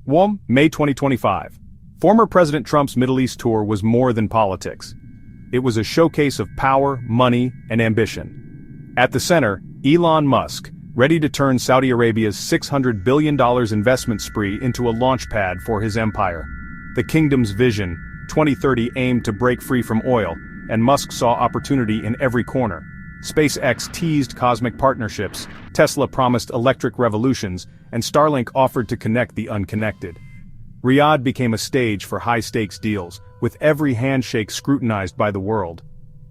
May 2025. Former President Trump's Middle East tour was more than politics. It was a showcase of power, money, and ambition. At the center, Elon Musk, ready to turn Saudi Arabia's $600 billion investment spree into a launchpad for his empire. The kingdom's vision, 2030, aimed to break free from oil, and Musk saw opportunity in every corner. SpaceX teased cosmic partnerships, Tesla promised electric revolutions, and Starlink offered to connect the unconnected. Riyadh became a stage for high-stakes deals, with every handshake scrutinized by the world.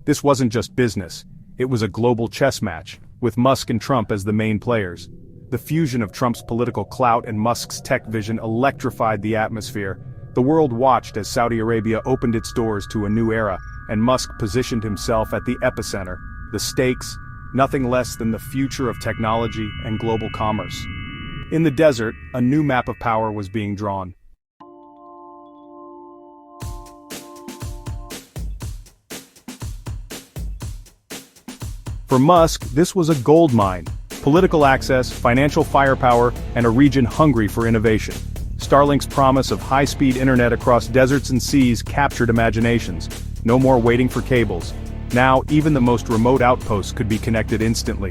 This wasn't just business, it was a global chess match, with Musk and Trump as the main players. The fusion of Trump's political clout and Musk's tech vision electrified the atmosphere. The world watched as Saudi Arabia opened its doors to a new era, and Musk positioned himself at the epicenter. The stakes, nothing less than the future of technology and global commerce. In the desert, a new map of power was being drawn. For Musk, this was a gold mine: political access, financial firepower, and a region hungry for innovation. Starlink's promise of high-speed internet across deserts and seas captured imaginations. No more waiting for cables. Now, even the most remote outposts could be connected instantly.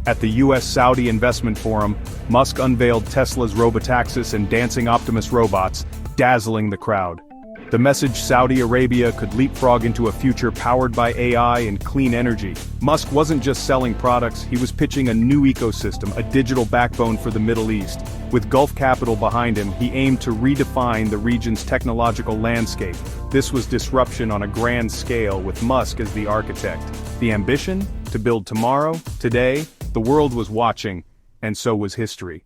At the US-Saudi Investment Forum, Musk unveiled Tesla's Robotaxis and dancing Optimus robots, dazzling the crowd. The message Saudi Arabia could leapfrog into a future powered by AI and clean energy. Musk wasn't just selling products, he was pitching a new ecosystem, a digital backbone for the Middle East. With Gulf capital behind him, he aimed to redefine the region's technological landscape. This was disruption on a grand scale, with Musk as the architect. The ambition? To build tomorrow, today. The world was watching, and so was history.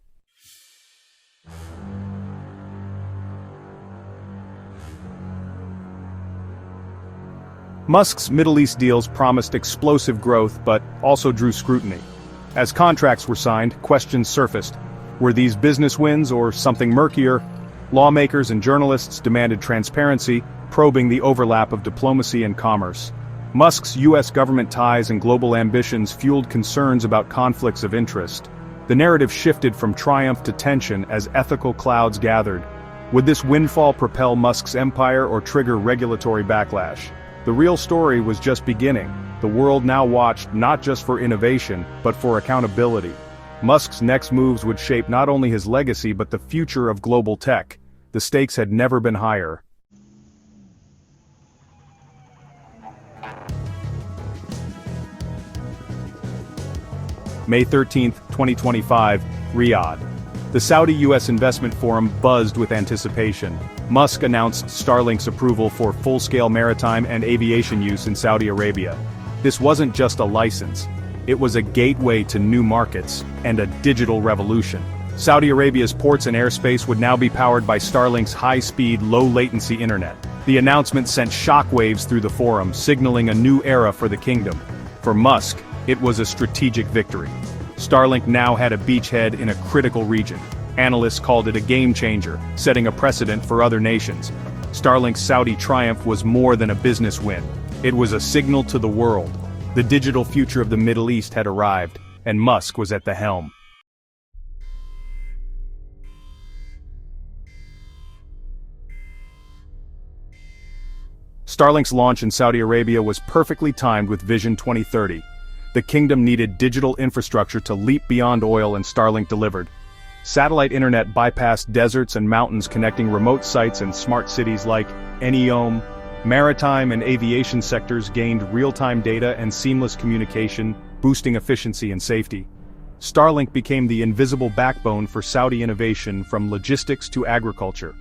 Musk's Middle East deals promised explosive growth but also drew scrutiny. As contracts were signed, questions surfaced. Were these business wins or something murkier? Lawmakers and journalists demanded transparency, probing the overlap of diplomacy and commerce. Musk's US government ties and global ambitions fueled concerns about conflicts of interest. The narrative shifted from triumph to tension as ethical clouds gathered. Would this windfall propel Musk's empire or trigger regulatory backlash? The real story was just beginning. The world now watched not just for innovation, but for accountability. Musk's next moves would shape not only his legacy but the future of global tech. The stakes had never been higher. May 13, 2025, Riyadh. The Saudi-US Investment Forum buzzed with anticipation. Musk announced Starlink's approval for full-scale maritime and aviation use in Saudi Arabia. This wasn't just a license. It was a gateway to new markets and a digital revolution. Saudi Arabia's ports and airspace would now be powered by Starlink's high-speed, low-latency internet. The announcement sent shockwaves through the forum, signaling a new era for the kingdom. For Musk, it was a strategic victory. Starlink now had a beachhead in a critical region. Analysts called it a game-changer, setting a precedent for other nations. Starlink's Saudi triumph was more than a business win. It was a signal to the world. The digital future of the Middle East had arrived, and Musk was at the helm. Starlink's launch in Saudi Arabia was perfectly timed with Vision 2030. The kingdom needed digital infrastructure to leap beyond oil, and Starlink delivered. Satellite internet bypassed deserts and mountains, connecting remote sites and smart cities like Neom. Maritime and aviation sectors gained real-time data and seamless communication, boosting efficiency and safety. Starlink became the invisible backbone for Saudi innovation from logistics to agriculture.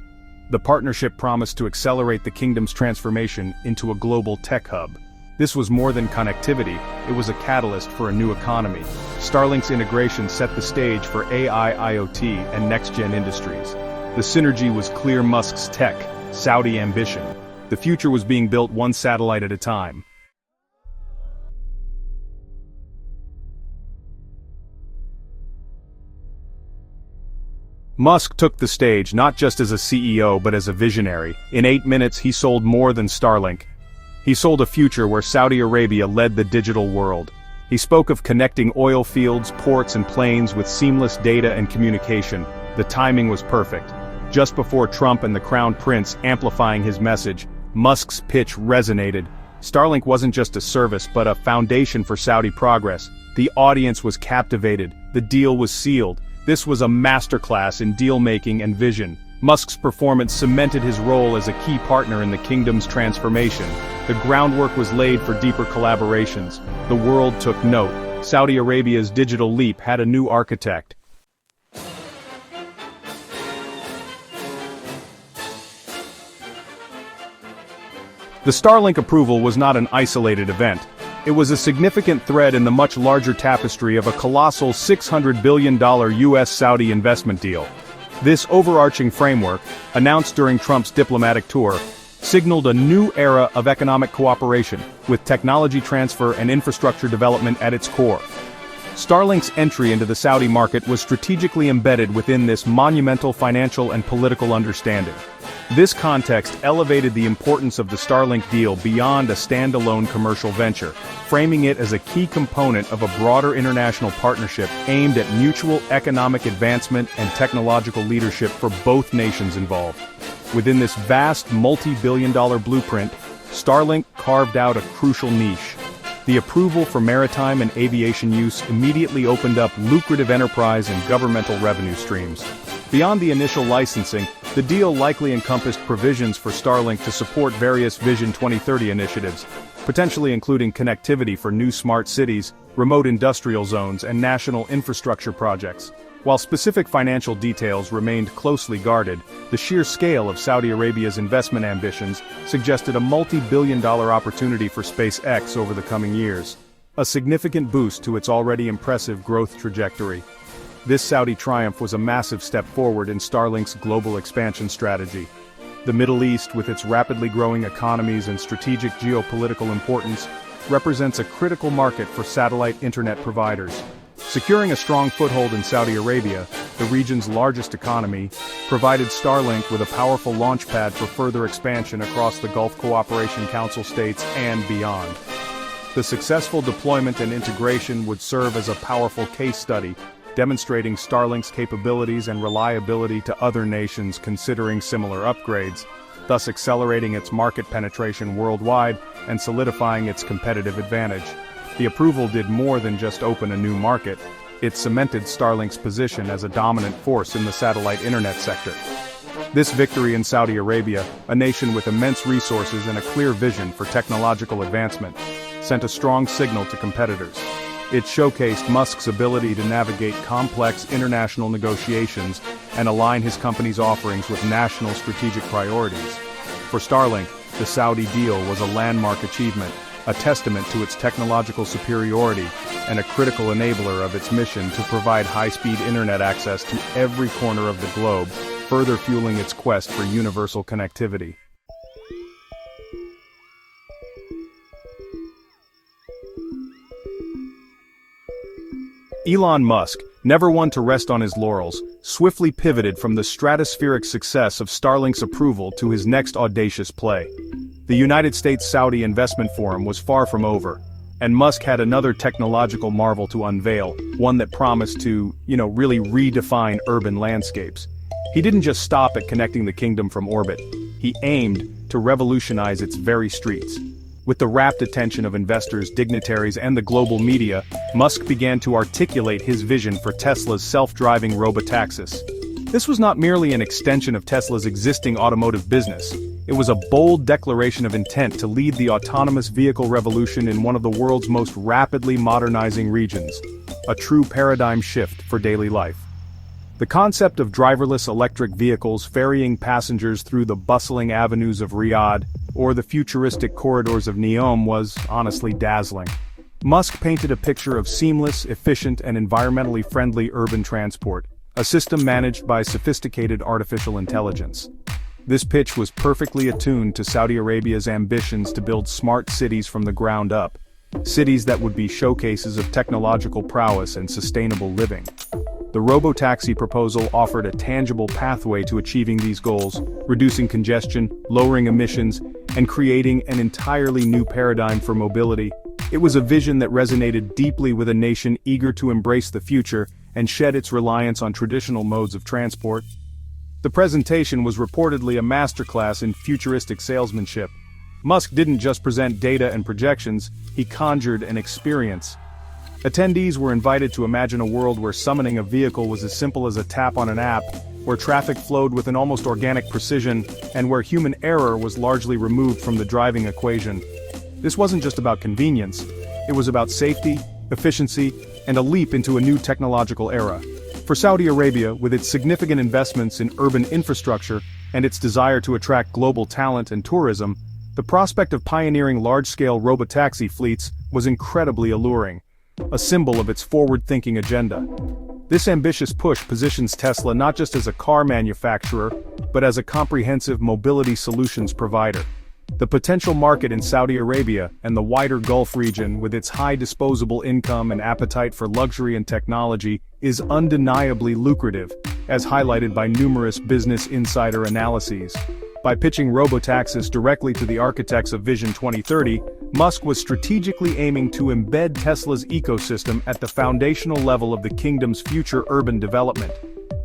The partnership promised to accelerate the kingdom's transformation into a global tech hub. This was more than connectivity, it was a catalyst for a new economy. Starlink's integration set the stage for AI, IoT, and next-gen industries. The synergy was clear: Musk's tech, Saudi ambition. The future was being built one satellite at a time. Musk took the stage not just as a CEO but as a visionary. In 8 minutes he sold more than Starlink. He sold a future where Saudi Arabia led the digital world. He spoke of connecting oil fields, ports and planes with seamless data and communication. The timing was perfect. Just before Trump and the Crown Prince amplifying his message, Musk's pitch resonated. Starlink wasn't just a service but a foundation for Saudi progress. The audience was captivated. The deal was sealed. This was a masterclass in deal-making and vision. Musk's performance cemented his role as a key partner in the kingdom's transformation. The groundwork was laid for deeper collaborations. The world took note. Saudi Arabia's digital leap had a new architect. The Starlink approval was not an isolated event. It was a significant thread in the much larger tapestry of a colossal $600 billion US-Saudi investment deal. This overarching framework, announced during Trump's diplomatic tour, signaled a new era of economic cooperation, with technology transfer and infrastructure development at its core. Starlink's entry into the Saudi market was strategically embedded within this monumental financial and political understanding. This context elevated the importance of the Starlink deal beyond a standalone commercial venture, framing it as a key component of a broader international partnership aimed at mutual economic advancement and technological leadership for both nations involved. Within this vast multi-billion-dollar blueprint, Starlink carved out a crucial niche. The approval for maritime and aviation use immediately opened up lucrative enterprise and governmental revenue streams. Beyond the initial licensing, the deal likely encompassed provisions for Starlink to support various Vision 2030 initiatives, potentially including connectivity for new smart cities, remote industrial zones, and national infrastructure projects. While specific financial details remained closely guarded, the sheer scale of Saudi Arabia's investment ambitions suggested a multi-billion-dollar opportunity for SpaceX over the coming years, a significant boost to its already impressive growth trajectory. This Saudi triumph was a massive step forward in Starlink's global expansion strategy. The Middle East, with its rapidly growing economies and strategic geopolitical importance, represents a critical market for satellite internet providers. Securing a strong foothold in Saudi Arabia, the region's largest economy, provided Starlink with a powerful launchpad for further expansion across the Gulf Cooperation Council states and beyond. The successful deployment and integration would serve as a powerful case study, demonstrating Starlink's capabilities and reliability to other nations considering similar upgrades, thus accelerating its market penetration worldwide and solidifying its competitive advantage. The approval did more than just open a new market, it cemented Starlink's position as a dominant force in the satellite internet sector. This victory in Saudi Arabia, a nation with immense resources and a clear vision for technological advancement, sent a strong signal to competitors. It showcased Musk's ability to navigate complex international negotiations and align his company's offerings with national strategic priorities. For Starlink, the Saudi deal was a landmark achievement, a testament to its technological superiority and a critical enabler of its mission to provide high-speed internet access to every corner of the globe, further fueling its quest for universal connectivity. Elon Musk, never one to rest on his laurels, swiftly pivoted from the stratospheric success of Starlink's approval to his next audacious play. The United States-Saudi Investment Forum was far from over, and Musk had another technological marvel to unveil, one that promised to, really redefine urban landscapes. He didn't just stop at connecting the kingdom from orbit. He aimed to revolutionize its very streets. With the rapt attention of investors, dignitaries, and the global media, Musk began to articulate his vision for Tesla's self-driving robotaxis. This was not merely an extension of Tesla's existing automotive business. It was a bold declaration of intent to lead the autonomous vehicle revolution in one of the world's most rapidly modernizing regions, a true paradigm shift for daily life. The concept of driverless electric vehicles ferrying passengers through the bustling avenues of Riyadh or the futuristic corridors of Neom was, honestly, dazzling. Musk painted a picture of seamless, efficient, and environmentally friendly urban transport, a system managed by sophisticated artificial intelligence. This pitch was perfectly attuned to Saudi Arabia's ambitions to build smart cities from the ground up, cities that would be showcases of technological prowess and sustainable living. The robotaxi proposal offered a tangible pathway to achieving these goals, reducing congestion, lowering emissions, and creating an entirely new paradigm for mobility. It was a vision that resonated deeply with a nation eager to embrace the future and shed its reliance on traditional modes of transport. The presentation was reportedly a masterclass in futuristic salesmanship. Musk didn't just present data and projections, he conjured an experience. Attendees were invited to imagine a world where summoning a vehicle was as simple as a tap on an app, where traffic flowed with an almost organic precision, and where human error was largely removed from the driving equation. This wasn't just about convenience, it was about safety, efficiency, and a leap into a new technological era. For Saudi Arabia, with its significant investments in urban infrastructure and its desire to attract global talent and tourism, the prospect of pioneering large-scale robotaxi fleets was incredibly alluring, a symbol of its forward-thinking agenda. This ambitious push positions Tesla not just as a car manufacturer, but as a comprehensive mobility solutions provider. The potential market in Saudi Arabia and the wider Gulf region, with its high disposable income and appetite for luxury and technology, is undeniably lucrative, as highlighted by numerous Business Insider analyses. By pitching robotaxis directly to the architects of Vision 2030, Musk was strategically aiming to embed Tesla's ecosystem at the foundational level of the kingdom's future urban development.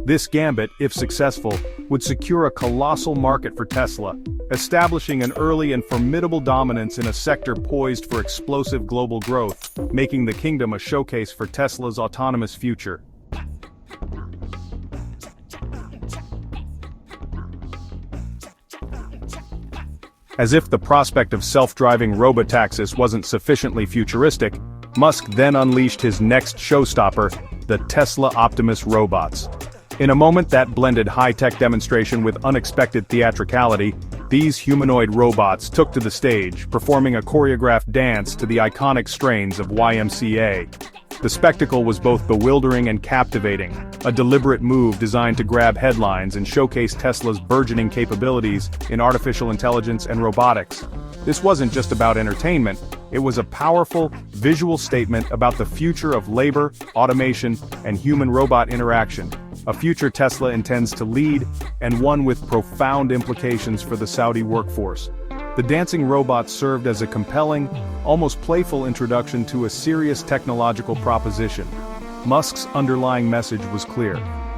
This gambit, if successful, would secure a colossal market for Tesla, establishing an early and formidable dominance in a sector poised for explosive global growth, making the kingdom a showcase for Tesla's autonomous future. As if the prospect of self-driving robotaxis wasn't sufficiently futuristic, Musk then unleashed his next showstopper, the Tesla Optimus robots. In a moment that blended high-tech demonstration with unexpected theatricality, these humanoid robots took to the stage, performing a choreographed dance to the iconic strains of YMCA. The spectacle was both bewildering and captivating, a deliberate move designed to grab headlines and showcase Tesla's burgeoning capabilities in artificial intelligence and robotics. This wasn't just about entertainment, it was a powerful, visual statement about the future of labor, automation, and human-robot interaction, a future Tesla intends to lead, and one with profound implications for the Saudi workforce. The dancing robots served as a compelling, almost playful introduction to a serious technological proposition. Musk's underlying message was clear.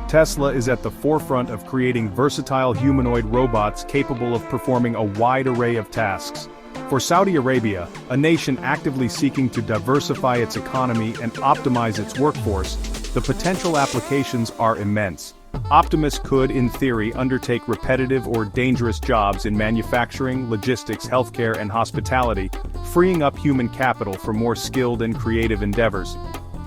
Tesla is at the forefront of creating versatile humanoid robots capable of performing a wide array of tasks. For Saudi Arabia, a nation actively seeking to diversify its economy and optimize its workforce, the potential applications are immense. Optimus could, in theory, undertake repetitive or dangerous jobs in manufacturing, logistics, healthcare, and hospitality, freeing up human capital for more skilled and creative endeavors.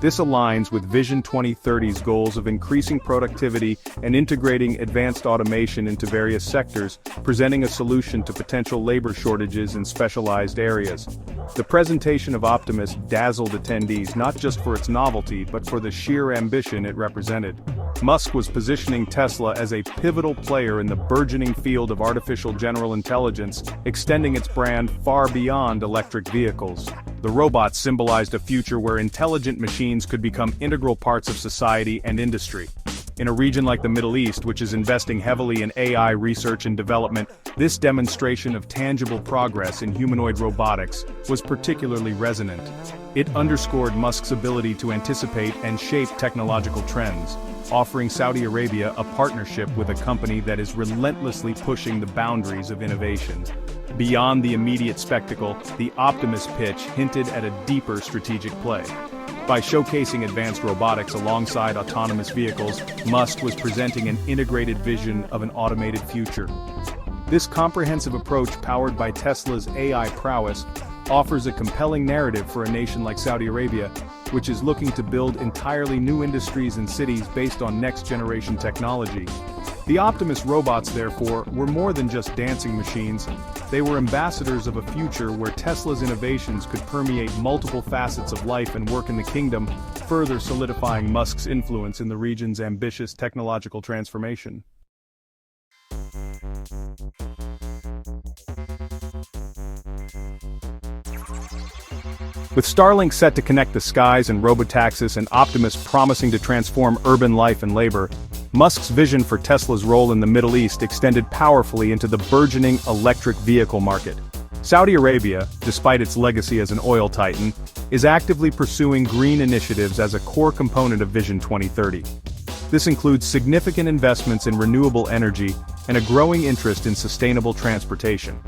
This aligns with Vision 2030's goals of increasing productivity and integrating advanced automation into various sectors, presenting a solution to potential labor shortages in specialized areas. The presentation of Optimus dazzled attendees not just for its novelty but for the sheer ambition it represented. Musk was positioning Tesla as a pivotal player in the burgeoning field of artificial general intelligence, extending its brand far beyond electric vehicles. The robots symbolized a future where intelligent machines could become integral parts of society and industry. In a region like the Middle East, which is investing heavily in AI research and development, this demonstration of tangible progress in humanoid robotics was particularly resonant. It underscored Musk's ability to anticipate and shape technological trends, offering Saudi Arabia a partnership with a company that is relentlessly pushing the boundaries of innovation. Beyond the immediate spectacle, the Optimus pitch hinted at a deeper strategic play. By showcasing advanced robotics alongside autonomous vehicles, Musk was presenting an integrated vision of an automated future. This comprehensive approach, powered by Tesla's AI prowess, offers a compelling narrative for a nation like Saudi Arabia, which is looking to build entirely new industries and cities based on next-generation technology. The Optimus robots, therefore, were more than just dancing machines. They were ambassadors of a future where Tesla's innovations could permeate multiple facets of life and work in the kingdom, further solidifying Musk's influence in the region's ambitious technological transformation. With Starlink set to connect the skies and robotaxis and Optimus promising to transform urban life and labor, Musk's vision for Tesla's role in the Middle East extended powerfully into the burgeoning electric vehicle market. Saudi Arabia, despite its legacy as an oil titan, is actively pursuing green initiatives as a core component of Vision 2030. This includes significant investments in renewable energy and a growing interest in sustainable transportation.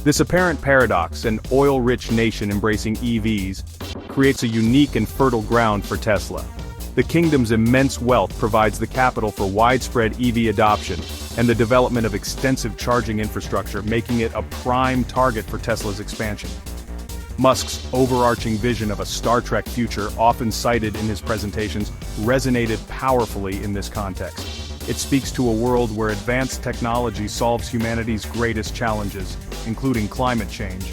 This apparent paradox, an oil-rich nation embracing EVs, creates a unique and fertile ground for Tesla. The kingdom's immense wealth provides the capital for widespread EV adoption and the development of extensive charging infrastructure, making it a prime target for Tesla's expansion. Musk's overarching vision of a Star Trek future, often cited in his presentations, resonated powerfully in this context. It speaks to a world where advanced technology solves humanity's greatest challenges, including climate change.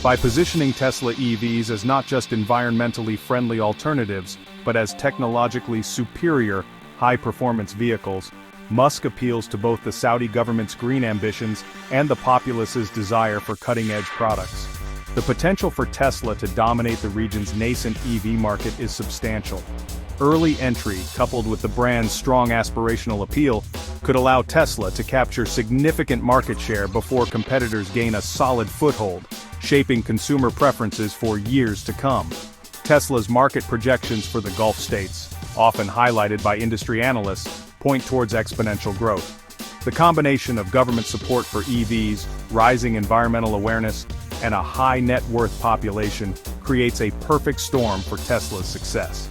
By positioning Tesla EVs as not just environmentally friendly alternatives, but as technologically superior, high-performance vehicles, Musk appeals to both the Saudi government's green ambitions and the populace's desire for cutting-edge products. The potential for Tesla to dominate the region's nascent EV market is substantial. Early entry, coupled with the brand's strong aspirational appeal, could allow Tesla to capture significant market share before competitors gain a solid foothold, shaping consumer preferences for years to come. Tesla's market projections for the Gulf states, often highlighted by industry analysts, point towards exponential growth. The combination of government support for EVs, rising environmental awareness, and a high net worth population creates a perfect storm for Tesla's success.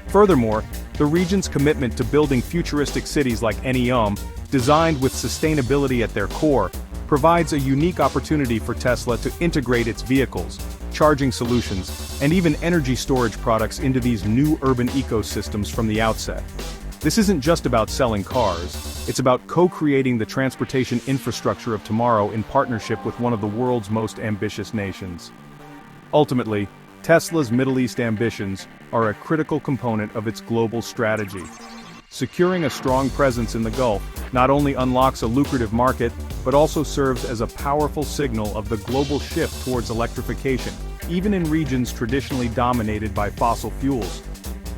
Furthermore, the region's commitment to building futuristic cities like Neom, designed with sustainability at their core, provides a unique opportunity for Tesla to integrate its vehicles, charging solutions, and even energy storage products into these new urban ecosystems from the outset. This isn't just about selling cars, it's about co-creating the transportation infrastructure of tomorrow in partnership with one of the world's most ambitious nations. Ultimately, Tesla's Middle East ambitions are a critical component of its global strategy. Securing a strong presence in the Gulf not only unlocks a lucrative market, but also serves as a powerful signal of the global shift towards electrification, even in regions traditionally dominated by fossil fuels.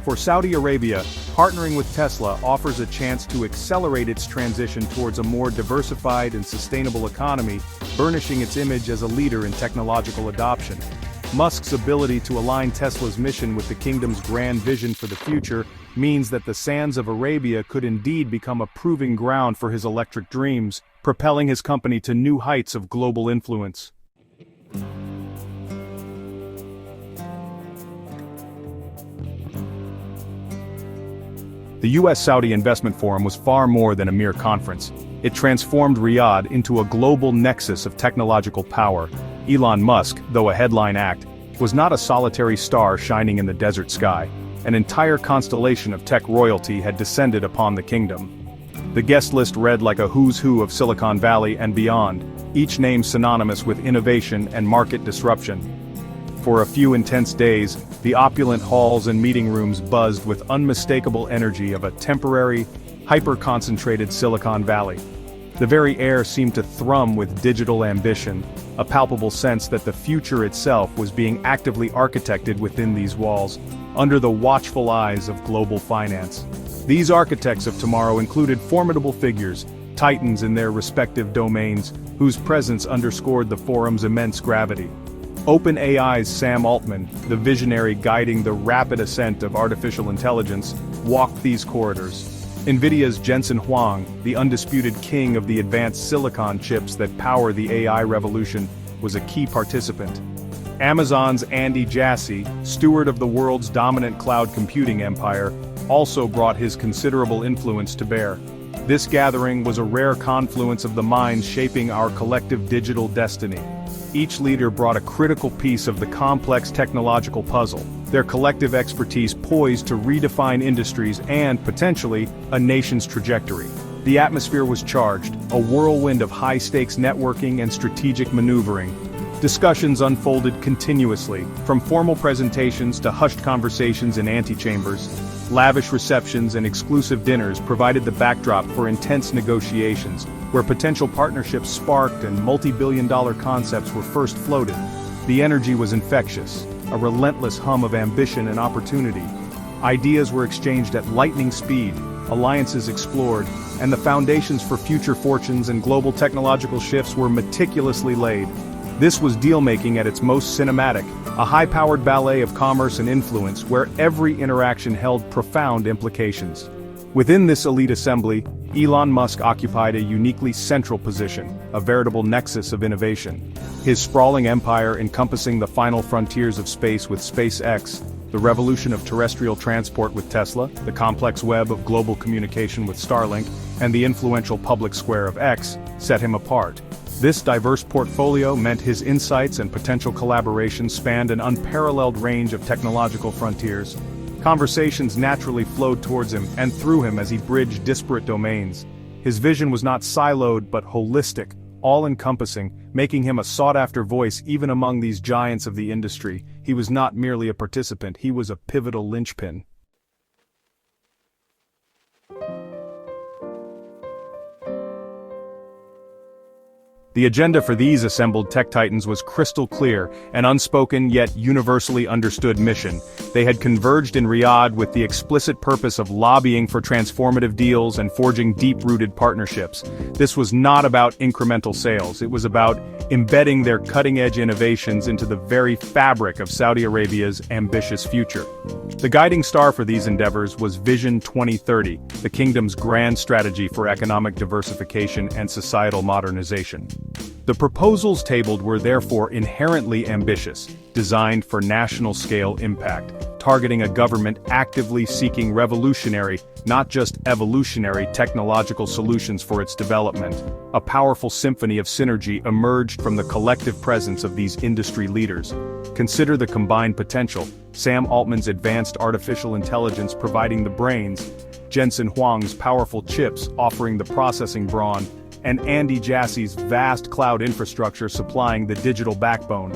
For Saudi Arabia, partnering with Tesla offers a chance to accelerate its transition towards a more diversified and sustainable economy, burnishing its image as a leader in technological adoption. Musk's ability to align Tesla's mission with the kingdom's grand vision for the future means that the sands of Arabia could indeed become a proving ground for his electric dreams, propelling his company to new heights of global influence. The US-Saudi Investment Forum was far more than a mere conference. It transformed Riyadh into a global nexus of technological power. Elon Musk, though a headline act, was not a solitary star shining in the desert sky. An entire constellation of tech royalty had descended upon the kingdom. The guest list read like a who's who of Silicon Valley and beyond, each name synonymous with innovation and market disruption. For a few intense days, the opulent halls and meeting rooms buzzed with unmistakable energy of a temporary, hyper-concentrated Silicon Valley. The very air seemed to thrum with digital ambition, a palpable sense that the future itself was being actively architected within these walls, under the watchful eyes of global finance. These architects of tomorrow included formidable figures, titans in their respective domains, whose presence underscored the forum's immense gravity. OpenAI's Sam Altman, the visionary guiding the rapid ascent of artificial intelligence, walked these corridors. NVIDIA's Jensen Huang, the undisputed king of the advanced silicon chips that power the AI revolution, was a key participant. Amazon's Andy Jassy, steward of the world's dominant cloud computing empire, also brought his considerable influence to bear. This gathering was a rare confluence of the minds shaping our collective digital destiny. Each leader brought a critical piece of the complex technological puzzle, their collective expertise poised to redefine industries and, potentially, a nation's trajectory. The atmosphere was charged, a whirlwind of high-stakes networking and strategic maneuvering. Discussions unfolded continuously, from formal presentations to hushed conversations in antechambers. Lavish receptions and exclusive dinners provided the backdrop for intense negotiations, where potential partnerships sparked and multi-billion-dollar concepts were first floated. The energy was infectious, a relentless hum of ambition and opportunity. Ideas were exchanged at lightning speed, alliances explored, and the foundations for future fortunes and global technological shifts were meticulously laid. This was deal-making at its most cinematic, a high-powered ballet of commerce and influence where every interaction held profound implications. Within this elite assembly, Elon Musk occupied a uniquely central position, a veritable nexus of innovation. His sprawling empire encompassing the final frontiers of space with SpaceX, the revolution of terrestrial transport with Tesla, the complex web of global communication with Starlink, and the influential public square of X, set him apart. This diverse portfolio meant his insights and potential collaborations spanned an unparalleled range of technological frontiers. Conversations naturally flowed towards him and through him as he bridged disparate domains. His vision was not siloed but holistic, all-encompassing, making him a sought-after voice even among these giants of the industry. He was not merely a participant, he was a pivotal linchpin. The agenda for these assembled tech titans was crystal clear, an unspoken yet universally understood mission. They had converged in Riyadh with the explicit purpose of lobbying for transformative deals and forging deep-rooted partnerships. This was not about incremental sales, it was about embedding their cutting-edge innovations into the very fabric of Saudi Arabia's ambitious future. The guiding star for these endeavors was Vision 2030, the kingdom's grand strategy for economic diversification and societal modernization. The proposals tabled were therefore inherently ambitious, designed for national-scale impact, targeting a government actively seeking revolutionary, not just evolutionary technological solutions for its development. A powerful symphony of synergy emerged from the collective presence of these industry leaders. Consider the combined potential: Sam Altman's advanced artificial intelligence providing the brains, Jensen Huang's powerful chips offering the processing brawn, and Andy Jassy's vast cloud infrastructure supplying the digital backbone.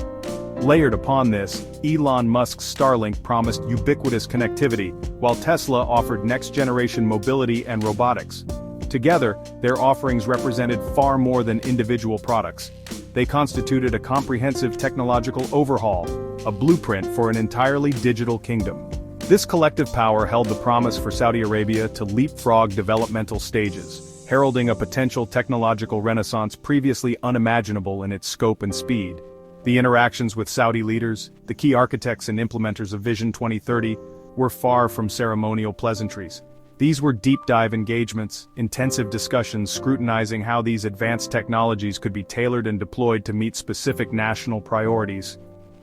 Layered upon this, Elon Musk's Starlink promised ubiquitous connectivity, while Tesla offered next-generation mobility and robotics. Together, their offerings represented far more than individual products. They constituted a comprehensive technological overhaul, a blueprint for an entirely digital kingdom. This collective power held the promise for Saudi Arabia to leapfrog developmental stages, heralding a potential technological renaissance previously unimaginable in its scope and speed. The interactions with Saudi leaders, the key architects and implementers of Vision 2030, were far from ceremonial pleasantries. These were deep-dive engagements, intensive discussions scrutinizing how these advanced technologies could be tailored and deployed to meet specific national priorities.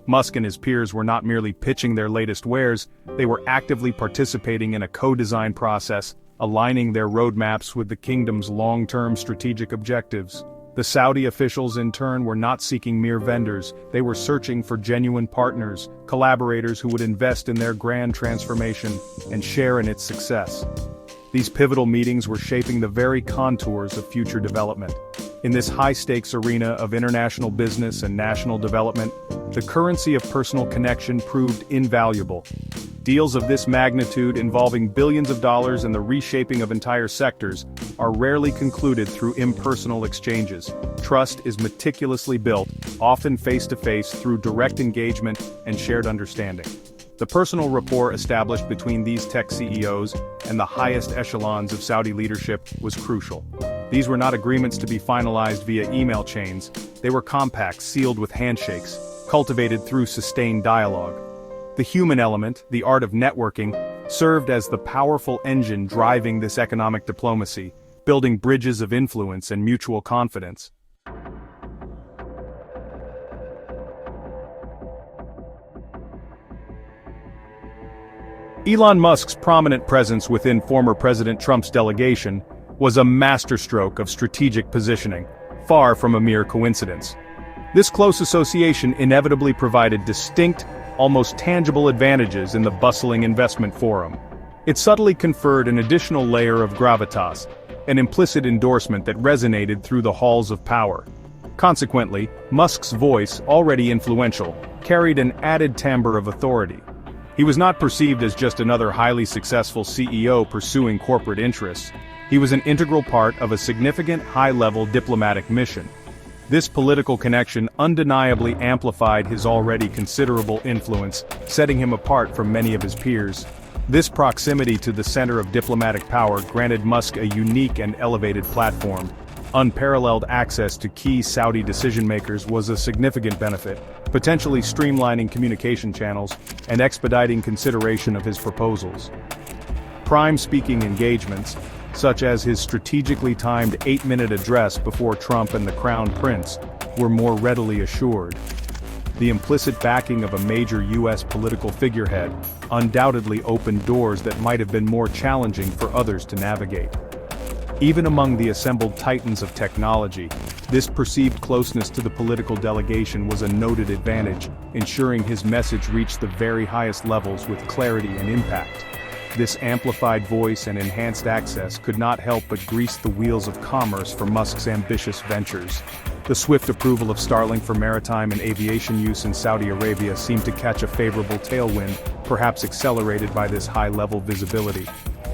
Musk and his peers were not merely pitching their latest wares, they were actively participating in a co-design process, aligning their roadmaps with the kingdom's long-term strategic objectives. The Saudi officials in turn were not seeking mere vendors, they were searching for genuine partners, collaborators who would invest in their grand transformation and share in its success. These pivotal meetings were shaping the very contours of future development. In this high-stakes arena of international business and national development, the currency of personal connection proved invaluable. Deals of this magnitude involving billions of dollars and the reshaping of entire sectors are rarely concluded through impersonal exchanges. Trust is meticulously built, often face-to-face through direct engagement and shared understanding. The personal rapport established between these tech CEOs and the highest echelons of Saudi leadership was crucial. These were not agreements to be finalized via email chains, they were compacts sealed with handshakes, cultivated through sustained dialogue. The human element, the art of networking, served as the powerful engine driving this economic diplomacy, building bridges of influence and mutual confidence. Elon Musk's prominent presence within former President Trump's delegation was a masterstroke of strategic positioning, far from a mere coincidence. This close association inevitably provided distinct, almost tangible advantages in the bustling investment forum. It subtly conferred an additional layer of gravitas, an implicit endorsement that resonated through the halls of power. Consequently, Musk's voice, already influential, carried an added timbre of authority. He was not perceived as just another highly successful CEO pursuing corporate interests. He was an integral part of a significant high-level diplomatic mission. This political connection undeniably amplified his already considerable influence, setting him apart from many of his peers. This proximity to the center of diplomatic power granted Musk a unique and elevated platform. Unparalleled access to key Saudi decision-makers was a significant benefit, potentially streamlining communication channels and expediting consideration of his proposals. Prime-speaking engagements, such as his strategically timed 8-minute address before Trump and the Crown Prince, were more readily assured. The implicit backing of a major U.S. political figurehead undoubtedly opened doors that might have been more challenging for others to navigate. Even among the assembled titans of technology, this perceived closeness to the political delegation was a noted advantage, ensuring his message reached the very highest levels with clarity and impact. This amplified voice and enhanced access could not help but grease the wheels of commerce for Musk's ambitious ventures. The swift approval of Starlink for maritime and aviation use in Saudi Arabia seemed to catch a favorable tailwind, perhaps accelerated by this high-level visibility.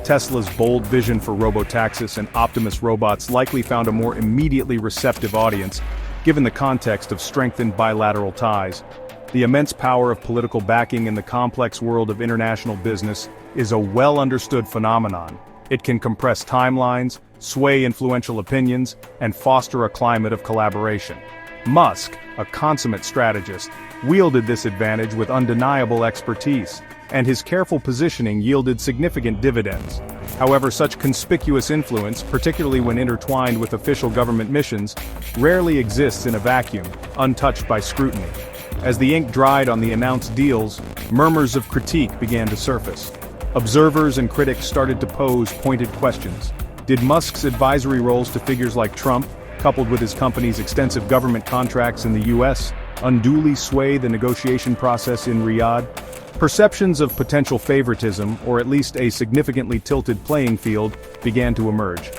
Tesla's bold vision for robotaxis and Optimus robots likely found a more immediately receptive audience, given the context of strengthened bilateral ties. The immense power of political backing in the complex world of international business is a well-understood phenomenon. It can compress timelines, sway influential opinions, and foster a climate of collaboration. Musk, a consummate strategist, wielded this advantage with undeniable expertise, and his careful positioning yielded significant dividends. However, such conspicuous influence, particularly when intertwined with official government missions, rarely exists in a vacuum, untouched by scrutiny. As the ink dried on the announced deals, murmurs of critique began to surface. Observers and critics started to pose pointed questions. Did Musk's advisory roles to figures like Trump, coupled with his company's extensive government contracts in the U.S., unduly sway the negotiation process in Riyadh? Perceptions of potential favoritism, or at least a significantly tilted playing field, began to emerge.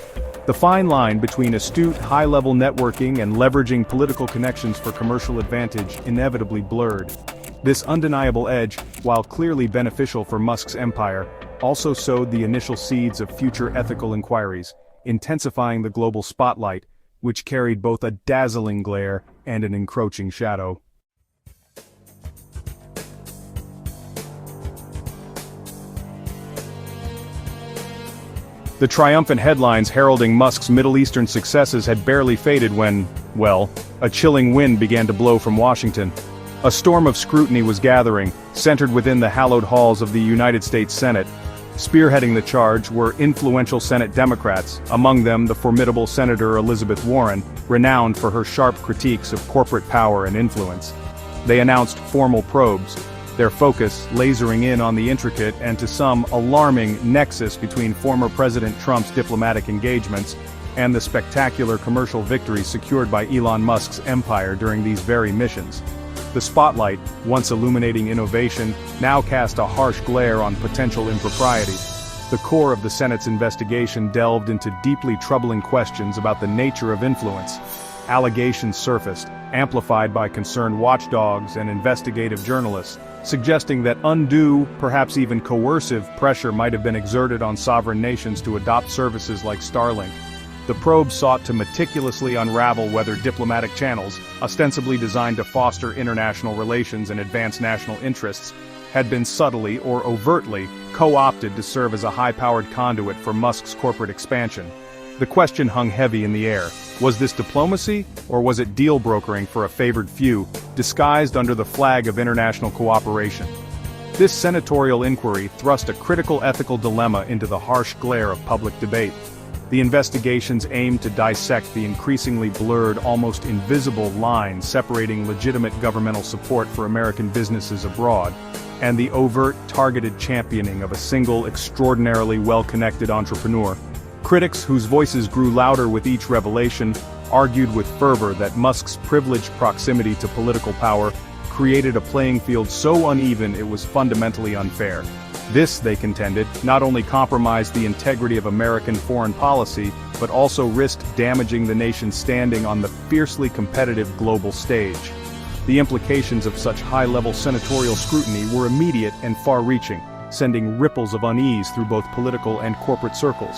The fine line between astute, high-level networking and leveraging political connections for commercial advantage inevitably blurred. This undeniable edge, while clearly beneficial for Musk's empire, also sowed the initial seeds of future ethical inquiries, intensifying the global spotlight, which carried both a dazzling glare and an encroaching shadow. The triumphant headlines heralding Musk's Middle Eastern successes had barely faded when, well, a chilling wind began to blow from Washington. A storm of scrutiny was gathering, centered within the hallowed halls of the United States Senate. Spearheading the charge were influential Senate Democrats, among them the formidable Senator Elizabeth Warren, renowned for her sharp critiques of corporate power and influence. They announced formal probes, their focus lasering in on the intricate and to some alarming nexus between former President Trump's diplomatic engagements and the spectacular commercial victories secured by Elon Musk's empire during these very missions. The spotlight, once illuminating innovation, now cast a harsh glare on potential impropriety. The core of the Senate's investigation delved into deeply troubling questions about the nature of influence. Allegations surfaced, amplified by concerned watchdogs and investigative journalists, suggesting that undue, perhaps even coercive, pressure might have been exerted on sovereign nations to adopt services like Starlink. The probe sought to meticulously unravel whether diplomatic channels, ostensibly designed to foster international relations and advance national interests, had been subtly or overtly co-opted to serve as a high-powered conduit for Musk's corporate expansion. The question hung heavy in the air. Was this diplomacy, or was it deal brokering for a favored few, disguised under the flag of international cooperation? This senatorial inquiry thrust a critical ethical dilemma into the harsh glare of public debate. The investigations aimed to dissect the increasingly blurred, almost invisible line separating legitimate governmental support for American businesses abroad, and the overt, targeted championing of a single, extraordinarily well-connected entrepreneur. Critics, whose voices grew louder with each revelation, argued with fervor that Musk's privileged proximity to political power created a playing field so uneven it was fundamentally unfair. This, they contended, not only compromised the integrity of American foreign policy, but also risked damaging the nation's standing on the fiercely competitive global stage. The implications of such high-level senatorial scrutiny were immediate and far-reaching, sending ripples of unease through both political and corporate circles.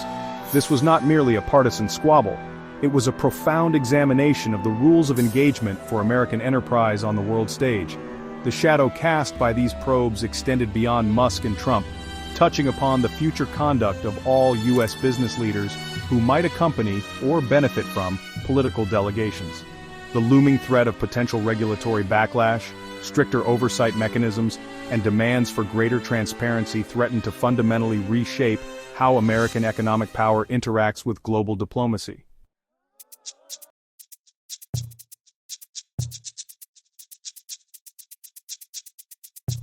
This was not merely a partisan squabble. It was a profound examination of the rules of engagement for American enterprise on the world stage. The shadow cast by these probes extended beyond Musk and Trump, touching upon the future conduct of all U.S. business leaders who might accompany or benefit from political delegations. The looming threat of potential regulatory backlash, stricter oversight mechanisms, and demands for greater transparency threaten to fundamentally reshape how American economic power interacts with global diplomacy.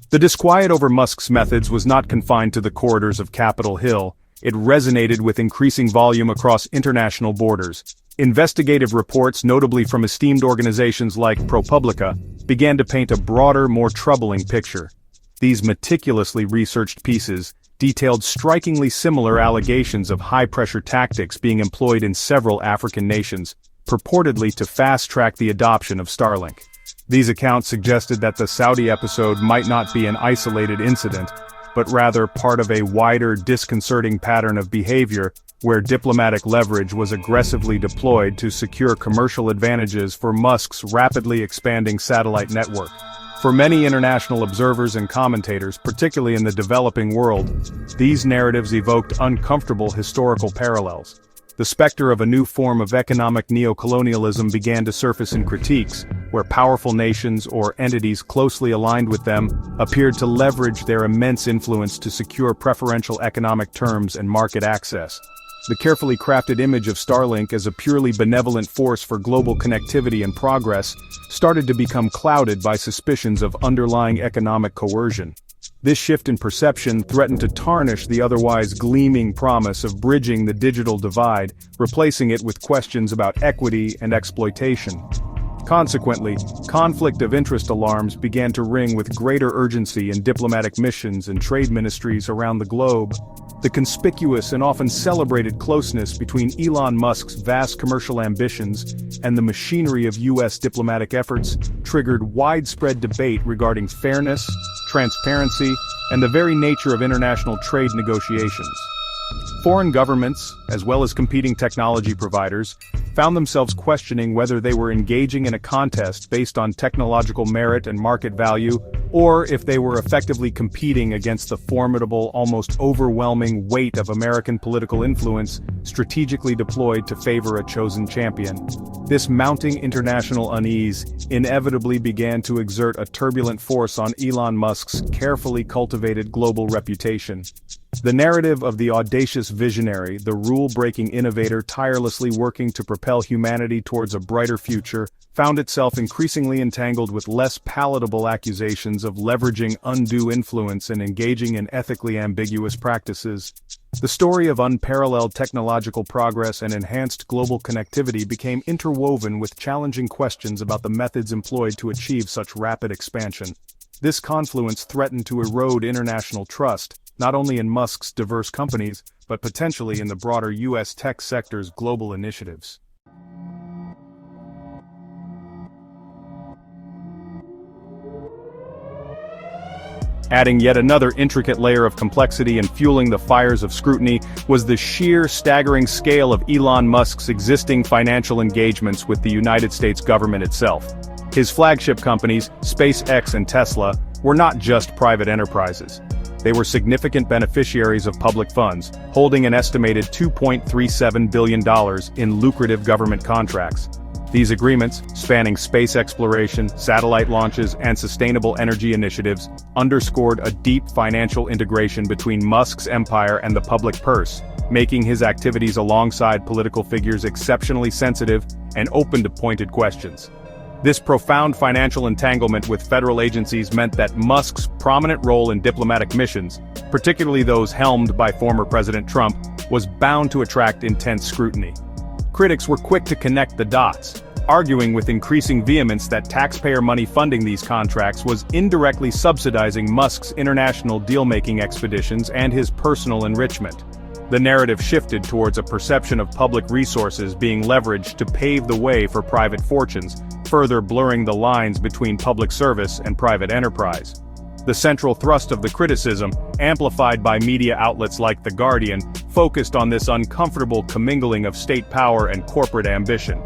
The disquiet over Musk's methods was not confined to the corridors of Capitol Hill. It resonated with increasing volume across international borders. Investigative reports, notably from esteemed organizations like ProPublica, began to paint a broader, more troubling picture. These meticulously researched pieces detailed strikingly similar allegations of high-pressure tactics being employed in several African nations, purportedly to fast-track the adoption of Starlink. These accounts suggested that the Saudi episode might not be an isolated incident, but rather part of a wider, disconcerting pattern of behavior where diplomatic leverage was aggressively deployed to secure commercial advantages for Musk's rapidly expanding satellite network. For many international observers and commentators, particularly in the developing world, these narratives evoked uncomfortable historical parallels. The specter of a new form of economic neocolonialism began to surface in critiques, where powerful nations or entities closely aligned with them appeared to leverage their immense influence to secure preferential economic terms and market access. The carefully crafted image of Starlink as a purely benevolent force for global connectivity and progress started to become clouded by suspicions of underlying economic coercion. This shift in perception threatened to tarnish the otherwise gleaming promise of bridging the digital divide, replacing it with questions about equity and exploitation. Consequently, conflict of interest alarms began to ring with greater urgency in diplomatic missions and trade ministries around the globe. The conspicuous and often celebrated closeness between Elon Musk's vast commercial ambitions and the machinery of U.S. diplomatic efforts triggered widespread debate regarding fairness, transparency, and the very nature of international trade negotiations. Foreign governments, as well as competing technology providers, found themselves questioning whether they were engaging in a contest based on technological merit and market value, or if they were effectively competing against the formidable, almost overwhelming weight of American political influence strategically deployed to favor a chosen champion. This mounting international unease inevitably began to exert a turbulent force on Elon Musk's carefully cultivated global reputation. The narrative of the audacious visionary, the rule-breaking innovator tirelessly working to propel humanity towards a brighter future, found itself increasingly entangled with less palatable accusations of leveraging undue influence and engaging in ethically ambiguous practices. The story of unparalleled technological progress and enhanced global connectivity became interwoven with challenging questions about the methods employed to achieve such rapid expansion. This confluence threatened to erode international trust, not only in Musk's diverse companies, but potentially in the broader U.S. tech sector's global initiatives. Adding yet another intricate layer of complexity and fueling the fires of scrutiny was the sheer staggering scale of Elon Musk's existing financial engagements with the United States government itself. His flagship companies, SpaceX and Tesla, were not just private enterprises. They were significant beneficiaries of public funds, holding an estimated $2.37 billion in lucrative government contracts. These agreements, spanning space exploration, satellite launches, and sustainable energy initiatives, underscored a deep financial integration between Musk's empire and the public purse, making his activities alongside political figures exceptionally sensitive and open to pointed questions. This profound financial entanglement with federal agencies meant that Musk's prominent role in diplomatic missions, particularly those helmed by former President Trump, was bound to attract intense scrutiny. Critics were quick to connect the dots, arguing with increasing vehemence that taxpayer money funding these contracts was indirectly subsidizing Musk's international deal-making expeditions and his personal enrichment. The narrative shifted towards a perception of public resources being leveraged to pave the way for private fortunes, further blurring the lines between public service and private enterprise. The central thrust of the criticism, amplified by media outlets like The Guardian, focused on this uncomfortable commingling of state power and corporate ambition.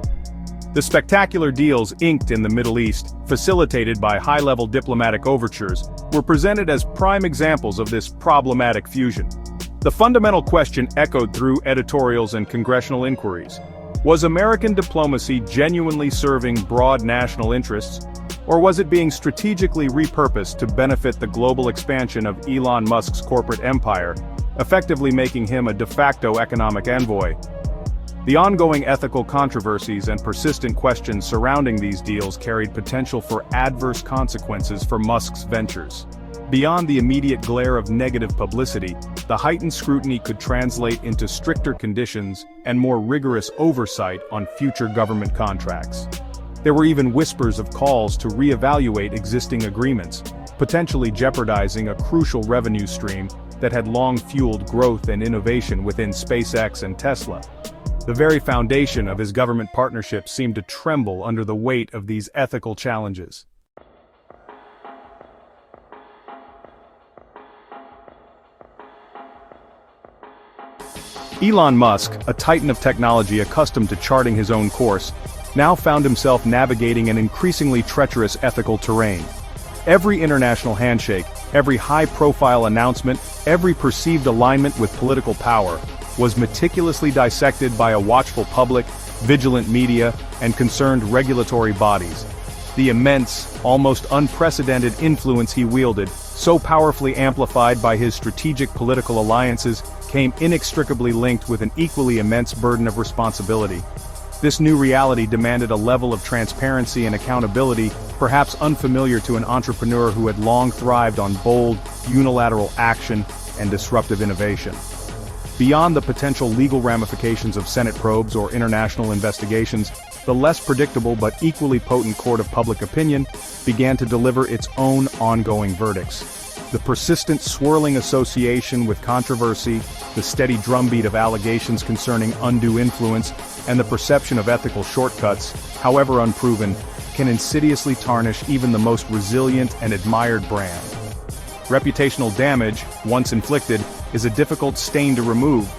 The spectacular deals inked in the Middle East, facilitated by high-level diplomatic overtures, were presented as prime examples of this problematic fusion. The fundamental question echoed through editorials and congressional inquiries. Was American diplomacy genuinely serving broad national interests, Or was it being strategically repurposed to benefit the global expansion of Elon Musk's corporate empire, effectively making him a de facto economic envoy? The ongoing ethical controversies and persistent questions surrounding these deals carried potential for adverse consequences for Musk's ventures. Beyond the immediate glare of negative publicity, the heightened scrutiny could translate into stricter conditions and more rigorous oversight on future government contracts. There were even whispers of calls to re-evaluate existing agreements, potentially jeopardizing a crucial revenue stream that had long fueled growth and innovation within SpaceX and Tesla. The very foundation of his government partnerships seemed to tremble under the weight of these ethical challenges. Elon Musk, a titan of technology accustomed to charting his own course, now found himself navigating an increasingly treacherous ethical terrain. Every international handshake, every high-profile announcement, every perceived alignment with political power was meticulously dissected by a watchful public, vigilant media, and concerned regulatory bodies. The immense, almost unprecedented influence he wielded, so powerfully amplified by his strategic political alliances, came inextricably linked with an equally immense burden of responsibility. This new reality demanded a level of transparency and accountability, perhaps unfamiliar to an entrepreneur who had long thrived on bold, unilateral action and disruptive innovation. Beyond the potential legal ramifications of Senate probes or international investigations, the less predictable but equally potent court of public opinion began to deliver its own ongoing verdicts. The persistent swirling association with controversy, the steady drumbeat of allegations concerning undue influence, and the perception of ethical shortcuts, however unproven, can insidiously tarnish even the most resilient and admired brand. Reputational damage, once inflicted, is a difficult stain to remove,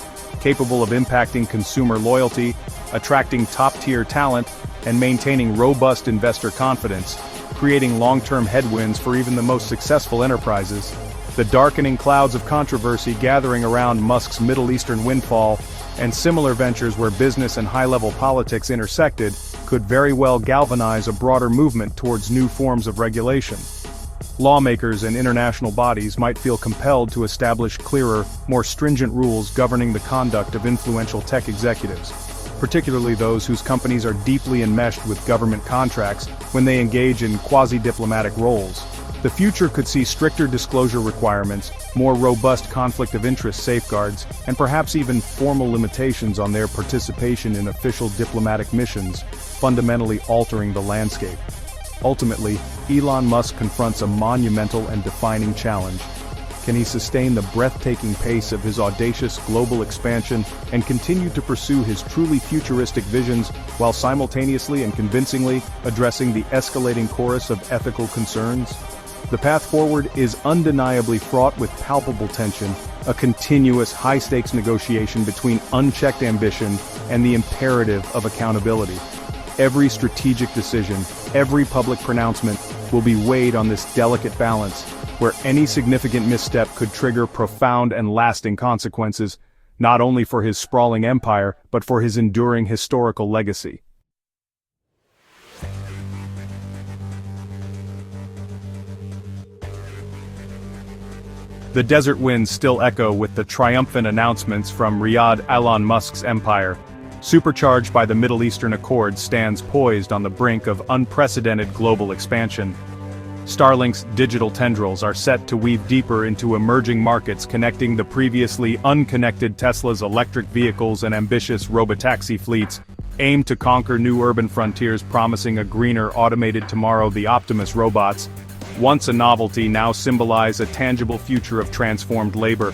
capable of impacting consumer loyalty, attracting top-tier talent, and maintaining robust investor confidence, creating long-term headwinds for even the most successful enterprises. The darkening clouds of controversy gathering around Musk's Middle Eastern Windfall and similar ventures where business and high-level politics intersected could very well galvanize a broader movement towards new forms of regulation. Lawmakers and international bodies might feel compelled to establish clearer, more stringent rules governing the conduct of influential tech executives, particularly those whose companies are deeply enmeshed with government contracts when they engage in quasi-diplomatic roles. The future could see stricter disclosure requirements, more robust conflict of interest safeguards, and perhaps even formal limitations on their participation in official diplomatic missions, fundamentally altering the landscape. Ultimately, Elon Musk confronts a monumental and defining challenge. Can he sustain the breathtaking pace of his audacious global expansion and continue to pursue his truly futuristic visions while simultaneously and convincingly addressing the escalating chorus of ethical concerns? The path forward is undeniably fraught with palpable tension, a continuous high-stakes negotiation between unchecked ambition and the imperative of accountability. Every strategic decision, every public pronouncement will be weighed on this delicate balance, where any significant misstep could trigger profound and lasting consequences, not only for his sprawling empire, but for his enduring historical legacy. The desert winds still echo with the triumphant announcements from Riyadh. Elon Musk's empire, supercharged by the Middle Eastern Accord, stands poised on the brink of unprecedented global expansion. Starlink's digital tendrils are set to weave deeper into emerging markets, connecting the previously unconnected Tesla's electric vehicles and ambitious robotaxi fleets, aimed to conquer new urban frontiers promising a greener automated tomorrow. The Optimus robots, once a novelty, now symbolize a tangible future of transformed labor.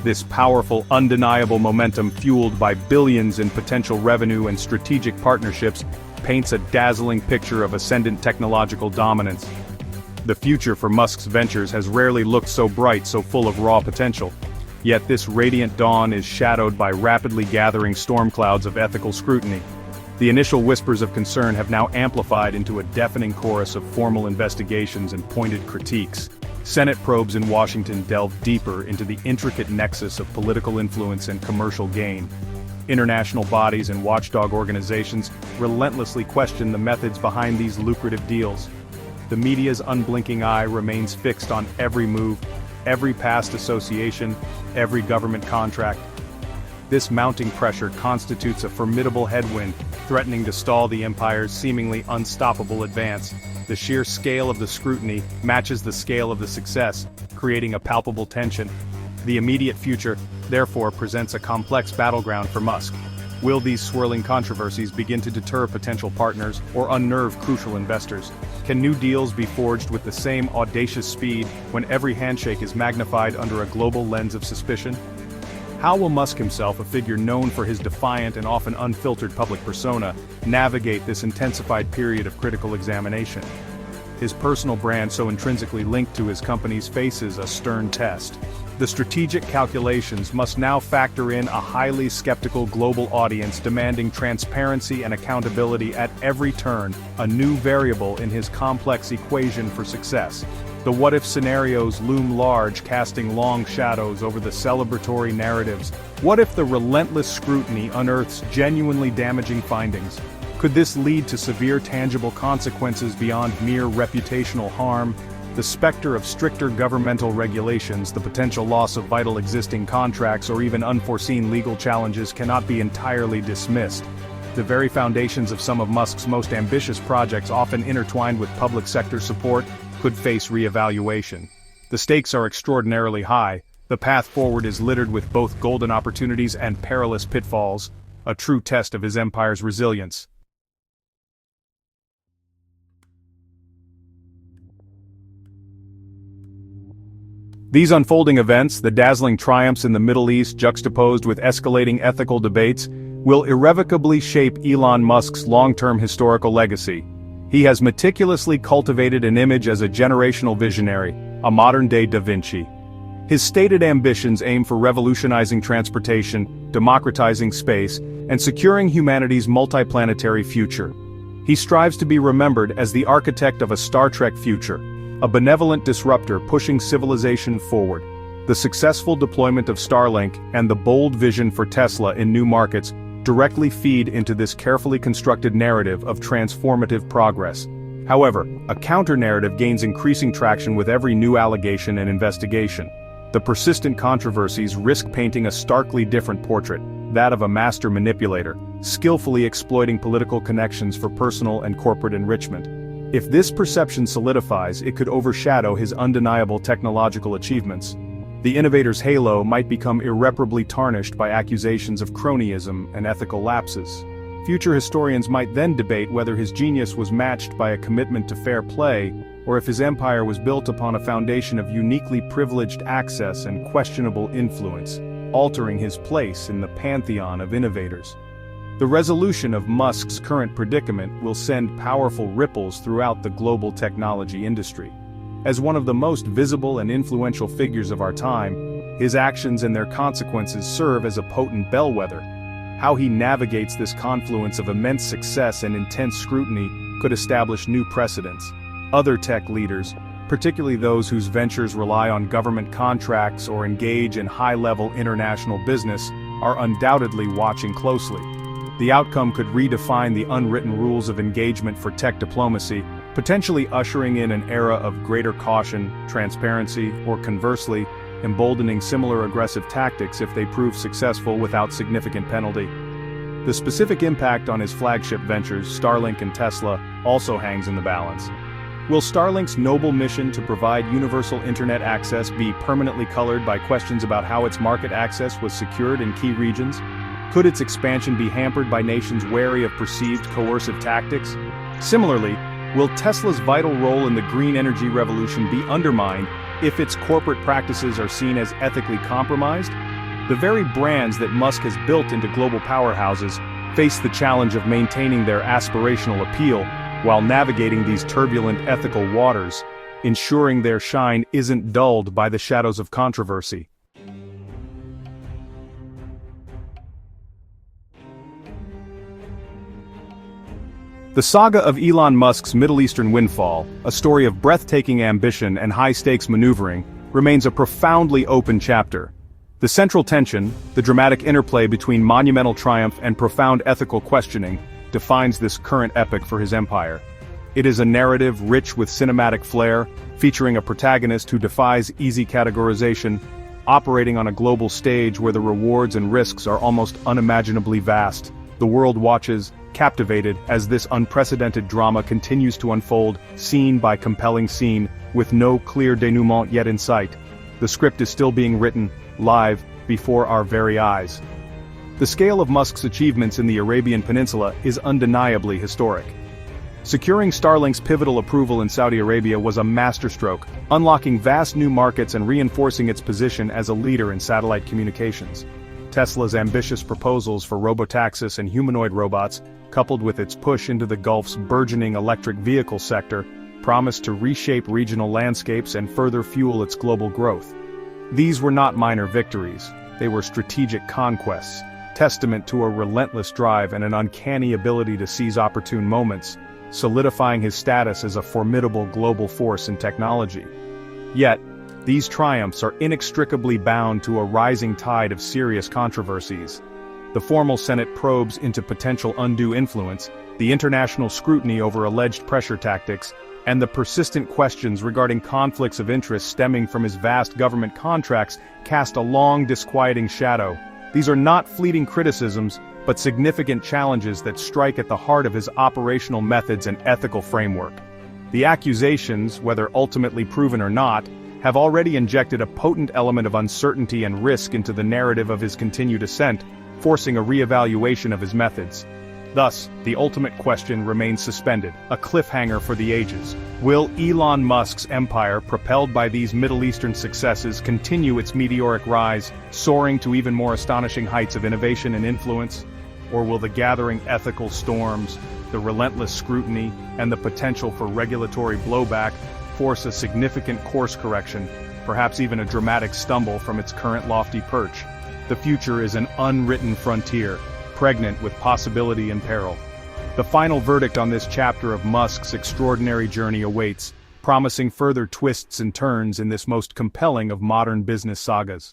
This powerful, undeniable momentum, fueled by billions in potential revenue and strategic partnerships, paints a dazzling picture of ascendant technological dominance. The future for Musk's ventures has rarely looked so bright, so full of raw potential. Yet this radiant dawn is shadowed by rapidly gathering storm clouds of ethical scrutiny. The initial whispers of concern have now amplified into a deafening chorus of formal investigations and pointed critiques. Senate probes in Washington delve deeper into the intricate nexus of political influence and commercial gain. International bodies and watchdog organizations relentlessly question the methods behind these lucrative deals. the media's unblinking eye remains fixed on every move, every past association, every government contract. This mounting pressure constitutes a formidable headwind, threatening to stall the empire's seemingly unstoppable advance. The sheer scale of the scrutiny matches the scale of the success, creating a palpable tension. The immediate future, therefore, presents a complex battleground for Musk. Will these swirling controversies begin to deter potential partners or unnerve crucial investors? Can new deals be forged with the same audacious speed when every handshake is magnified under a global lens of suspicion? How will Musk himself, a figure known for his defiant and often unfiltered public persona, navigate this intensified period of critical examination? His personal brand, so intrinsically linked to his company's, faces a stern test. The strategic calculations must now factor in a highly skeptical global audience demanding transparency and accountability at every turn, a new variable in his complex equation for success. The what-if scenarios loom large, casting long shadows over the celebratory narratives. What if the relentless scrutiny unearths genuinely damaging findings? Could this lead to severe tangible consequences beyond mere reputational harm? The specter of stricter governmental regulations, the potential loss of vital existing contracts, or even unforeseen legal challenges cannot be entirely dismissed. The very foundations of some of Musk's most ambitious projects, often intertwined with public sector support, could face re-evaluation. The stakes are extraordinarily high. The path forward is littered with both golden opportunities and perilous pitfalls, a true test of his empire's resilience. These unfolding events, the dazzling triumphs in the Middle East juxtaposed with escalating ethical debates, will irrevocably shape Elon Musk's long-term historical legacy. He has meticulously cultivated an image as a generational visionary, a modern-day Da Vinci. His stated ambitions aim for revolutionizing transportation, democratizing space, and securing humanity's multiplanetary future. He strives to be remembered as the architect of a Star Trek future, a benevolent disruptor pushing civilization forward. The successful deployment of Starlink and the bold vision for Tesla in new markets directly feed into this carefully constructed narrative of transformative progress. However, a counter-narrative gains increasing traction with every new allegation and investigation. The persistent controversies risk painting a starkly different portrait, that of a master manipulator, skillfully exploiting political connections for personal and corporate enrichment. If this perception solidifies, it could overshadow his undeniable technological achievements. The innovator's halo might become irreparably tarnished by accusations of cronyism and ethical lapses. Future historians might then debate whether his genius was matched by a commitment to fair play, or if his empire was built upon a foundation of uniquely privileged access and questionable influence, altering his place in the pantheon of innovators. The resolution of Musk's current predicament will send powerful ripples throughout the global technology industry. As one of the most visible and influential figures of our time, his actions and their consequences serve as a potent bellwether. How he navigates this confluence of immense success and intense scrutiny could establish new precedents. Other tech leaders, particularly those whose ventures rely on government contracts or engage in high-level international business, are undoubtedly watching closely. The outcome could redefine the unwritten rules of engagement for tech diplomacy, potentially ushering in an era of greater caution, transparency, or conversely, emboldening similar aggressive tactics if they prove successful without significant penalty. The specific impact on his flagship ventures, Starlink and Tesla, also hangs in the balance. Will Starlink's noble mission to provide universal internet access be permanently colored by questions about how its market access was secured in key regions? Could its expansion be hampered by nations wary of perceived coercive tactics? Similarly, will Tesla's vital role in the green energy revolution be undermined if its corporate practices are seen as ethically compromised? The very brands that Musk has built into global powerhouses face the challenge of maintaining their aspirational appeal while navigating these turbulent ethical waters, ensuring their shine isn't dulled by the shadows of controversy. The saga of Elon Musk's Middle Eastern Windfall, a story of breathtaking ambition and high-stakes maneuvering, remains a profoundly open chapter. The central tension, the dramatic interplay between monumental triumph and profound ethical questioning, defines this current epic for his empire. It is a narrative rich with cinematic flair, featuring a protagonist who defies easy categorization, operating on a global stage where the rewards and risks are almost unimaginably vast. The world watches, captivated, as this unprecedented drama continues to unfold, scene by compelling scene, with no clear denouement yet in sight. The script is still being written, live, before our very eyes. The scale of Musk's achievements in the Arabian Peninsula is undeniably historic. Securing Starlink's pivotal approval in Saudi Arabia was a masterstroke, unlocking vast new markets and reinforcing its position as a leader in satellite communications. Tesla's ambitious proposals for robotaxis and humanoid robots, coupled with its push into the Gulf's burgeoning electric vehicle sector, promised to reshape regional landscapes and further fuel its global growth. These were not minor victories, they were strategic conquests, testament to a relentless drive and an uncanny ability to seize opportune moments, solidifying his status as a formidable global force in technology. Yet, these triumphs are inextricably bound to a rising tide of serious controversies. The formal Senate probes into potential undue influence, the international scrutiny over alleged pressure tactics, and the persistent questions regarding conflicts of interest stemming from his vast government contracts cast a long, disquieting shadow. These are not fleeting criticisms, but significant challenges that strike at the heart of his operational methods and ethical framework. The accusations, whether ultimately proven or not, have already injected a potent element of uncertainty and risk into the narrative of his continued ascent, forcing a re-evaluation of his methods. Thus, the ultimate question remains suspended, a cliffhanger for the ages. Will Elon Musk's empire, propelled by these Middle Eastern successes, continue its meteoric rise, soaring to even more astonishing heights of innovation and influence? Or will the gathering ethical storms, the relentless scrutiny, and the potential for regulatory blowback force a significant course correction, perhaps even a dramatic stumble from its current lofty perch? The future is an unwritten frontier, pregnant with possibility and peril. The final verdict on this chapter of Musk's extraordinary journey awaits, promising further twists and turns in this most compelling of modern business sagas.